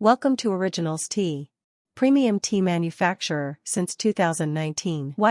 Welcome to Originals Tea. Premium tea manufacturer since 2019. Why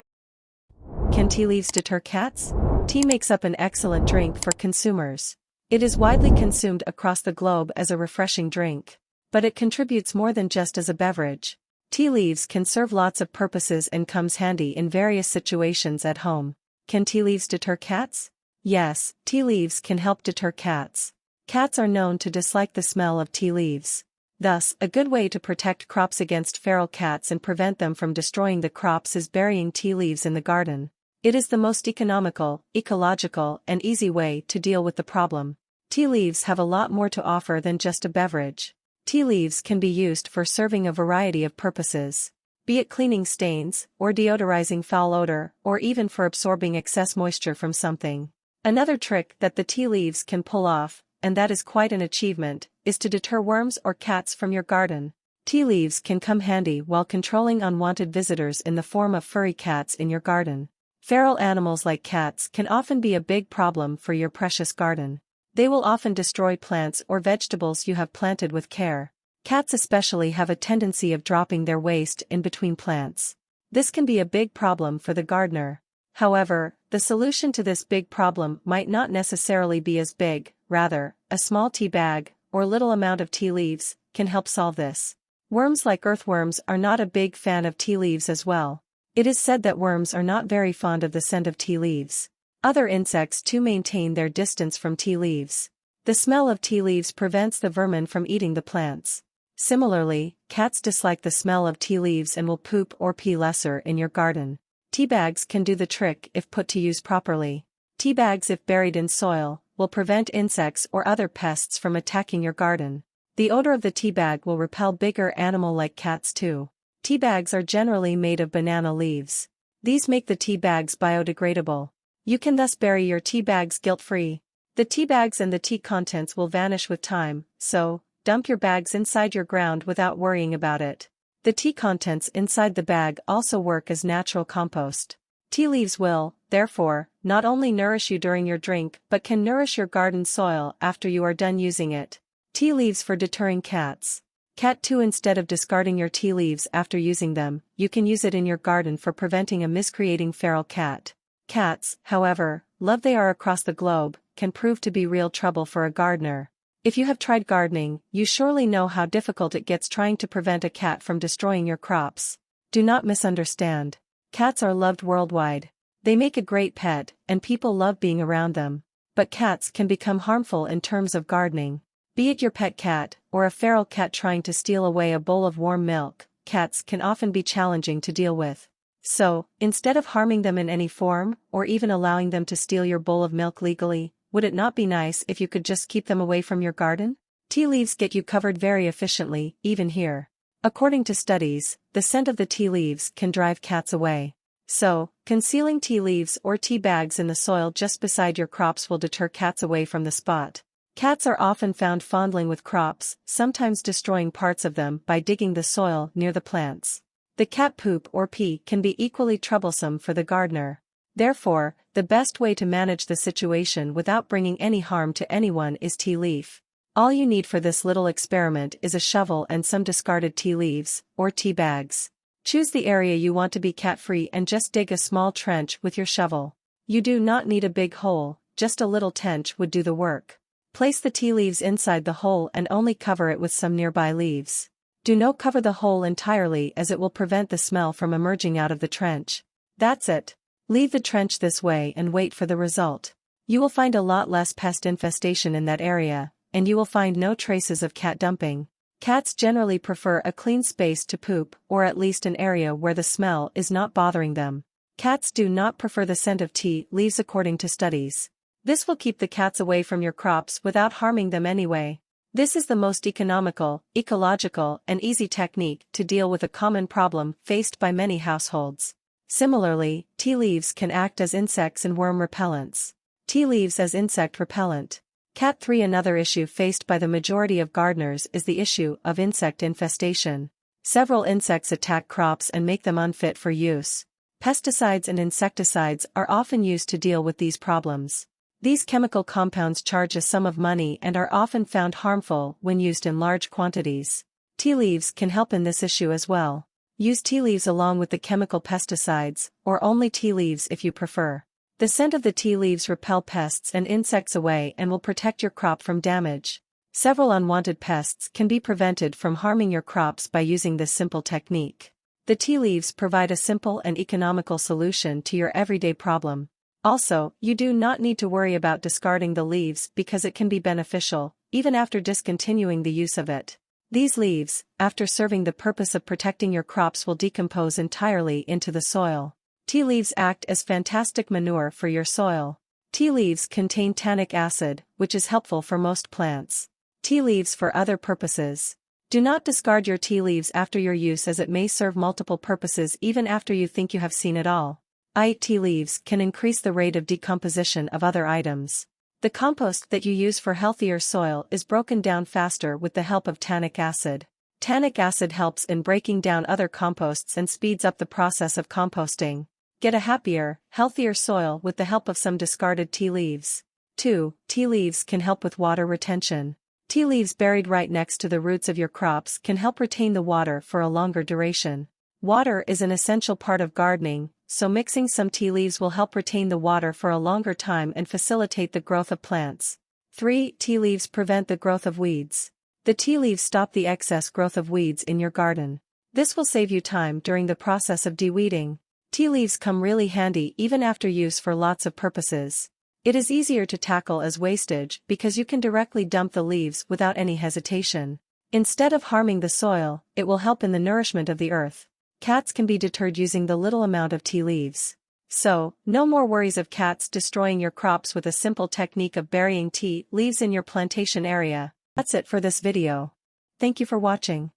can tea leaves deter cats? Tea makes up an excellent drink for consumers. It is widely consumed across the globe as a refreshing drink. But it contributes more than just as a beverage. Tea leaves can serve lots of purposes and comes handy in various situations at home. Can tea leaves deter cats? Yes, tea leaves can help deter cats. Cats are known to dislike the smell of tea leaves. Thus, a good way to protect crops against feral cats and prevent them from destroying the crops is burying tea leaves in the garden. It is the most economical, ecological, and easy way to deal with the problem. Tea leaves have a lot more to offer than just a beverage. Tea leaves can be used for serving a variety of purposes, be it cleaning stains, or deodorizing foul odor, or even for absorbing excess moisture from something. Another trick that the tea leaves can pull off, and that is quite an achievement, is to deter worms or cats from your garden. Tea leaves can come handy while controlling unwanted visitors in the form of furry cats in your garden. Feral animals like cats can often be a big problem for your precious garden. They will often destroy plants or vegetables you have planted with care. Cats especially have a tendency of dropping their waste in between plants. This can be a big problem for the gardener. However, the solution to this big problem might not necessarily be as big, rather, a small tea bag, or little amount of tea leaves, can help solve this. Worms like earthworms are not a big fan of tea leaves as well. It is said that worms are not very fond of the scent of tea leaves. Other insects too maintain their distance from tea leaves. The smell of tea leaves prevents the vermin from eating the plants. Similarly, cats dislike the smell of tea leaves and will poop or pee lesser in your garden. Tea bags can do the trick if put to use properly. Tea bags, if buried in soil, will prevent insects or other pests from attacking your garden. The odor of the tea bag will repel bigger animals like cats too. Tea bags are generally made of banana leaves. These make the tea bags biodegradable. You can thus bury your tea bags guilt-free. The tea bags and the tea contents will vanish with time, so dump your bags inside your ground without worrying about it. The tea contents inside the bag also work as natural compost. Tea leaves will, therefore, not only nourish you during your drink but can nourish your garden soil after you are done using it. Tea leaves for deterring cats. Cat 2. Instead of discarding your tea leaves after using them, you can use it in your garden for preventing a miscreating feral cat. Cats, however, loved they are across the globe, can prove to be real trouble for a gardener. If you have tried gardening, you surely know how difficult it gets trying to prevent a cat from destroying your crops. Do not misunderstand. Cats are loved worldwide. They make a great pet, and people love being around them. But cats can become harmful in terms of gardening. Be it your pet cat, or a feral cat trying to steal away a bowl of warm milk, cats can often be challenging to deal with. So, instead of harming them in any form, or even allowing them to steal your bowl of milk legally, would it not be nice if you could just keep them away from your garden? Tea leaves get you covered very efficiently, even here. According to studies, the scent of the tea leaves can drive cats away. So, concealing tea leaves or tea bags in the soil just beside your crops will deter cats away from the spot. Cats are often found fondling with crops, sometimes destroying parts of them by digging the soil near the plants. The cat poop or pee can be equally troublesome for the gardener. Therefore, the best way to manage the situation without bringing any harm to anyone is tea leaf. All you need for this little experiment is a shovel and some discarded tea leaves, or tea bags. Choose the area you want to be cat-free and just dig a small trench with your shovel. You do not need a big hole, just a little trench would do the work. Place the tea leaves inside the hole and only cover it with some nearby leaves. Do not cover the hole entirely as it will prevent the smell from emerging out of the trench. That's it. Leave the trench this way and wait for the result. You will find a lot less pest infestation in that area, and you will find no traces of cat dumping. Cats generally prefer a clean space to poop, or at least an area where the smell is not bothering them. Cats do not prefer the scent of tea leaves according to studies. This will keep the cats away from your crops without harming them anyway. This is the most economical, ecological, and easy technique to deal with a common problem faced by many households. Similarly, tea leaves can act as insects and worm repellents. Tea leaves as insect repellent. Cat 3. Another issue faced by the majority of gardeners is the issue of insect infestation. Several insects attack crops and make them unfit for use. Pesticides and insecticides are often used to deal with these problems. These chemical compounds charge a sum of money and are often found harmful when used in large quantities. Tea leaves can help in this issue as well. Use tea leaves along with the chemical pesticides, or only tea leaves if you prefer. The scent of the tea leaves repel pests and insects away and will protect your crop from damage. Several unwanted pests can be prevented from harming your crops by using this simple technique. The tea leaves provide a simple and economical solution to your everyday problem. Also, you do not need to worry about discarding the leaves because it can be beneficial, even after discontinuing the use of it. These leaves, after serving the purpose of protecting your crops, will decompose entirely into the soil. Tea leaves act as fantastic manure for your soil. Tea leaves contain tannic acid, which is helpful for most plants. Tea leaves for other purposes. Do not discard your tea leaves after your use, as it may serve multiple purposes even after you think you have seen it all. Tea leaves can increase the rate of decomposition of other items. The compost that you use for healthier soil is broken down faster with the help of tannic acid. Tannic acid helps in breaking down other composts and speeds up the process of composting. Get a happier, healthier soil with the help of some discarded tea leaves. 2. Tea leaves can help with water retention. Tea leaves buried right next to the roots of your crops can help retain the water for a longer duration. Water is an essential part of gardening, so mixing some tea leaves will help retain the water for a longer time and facilitate the growth of plants. 3. Tea leaves prevent the growth of weeds. The tea leaves stop the excess growth of weeds in your garden. This will save you time during the process of de-weeding. Tea leaves come really handy even after use for lots of purposes. It is easier to tackle as wastage because you can directly dump the leaves without any hesitation. Instead of harming the soil, it will help in the nourishment of the earth. Cats can be deterred using the little amount of tea leaves. So, no more worries of cats destroying your crops with a simple technique of burying tea leaves in your plantation area. That's it for this video. Thank you for watching.